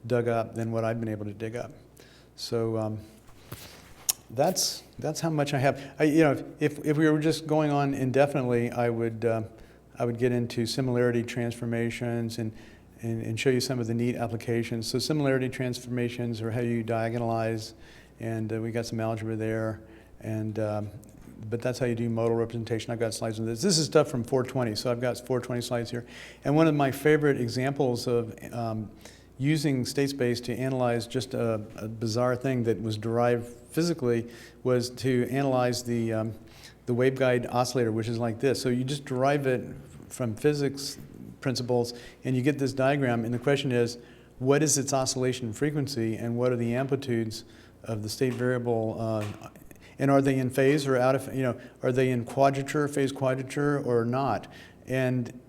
dug up than what I've been able to dig up. So that's how much I have. If we were just going on indefinitely, I would get into similarity transformations and show you some of the neat applications. So similarity transformations are how you diagonalize, and we got some algebra there, and but that's how you do modal representation. I've got slides on this. This is stuff from 420, so I've got 420 slides here. And one of my favorite examples of using state space to analyze just a bizarre thing that was derived physically was to analyze the waveguide oscillator, which is like this. So you just derive it from physics principles, and you get this diagram. And the question is, what is its oscillation frequency, and what are the amplitudes of the state variable? And are they in phase or out of, are they in quadrature, phase quadrature, or not? And,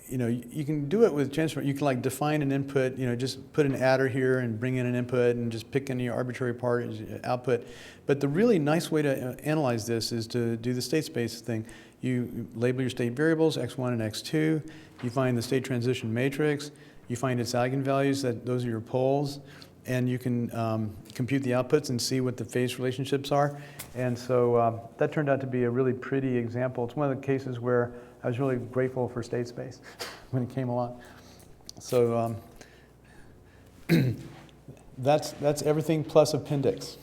you can do it with transfer. You can define an input, just put an adder here and bring in an input and just pick any arbitrary part as output. But the really nice way to analyze this is to do the state space thing. You label your state variables, x1 and x2. You find the state transition matrix. You find its eigenvalues, those are your poles. And you can compute the outputs and see what the phase relationships are. And so that turned out to be a really pretty example. It's one of the cases where I was really grateful for state space when it came along. So that's everything plus appendix.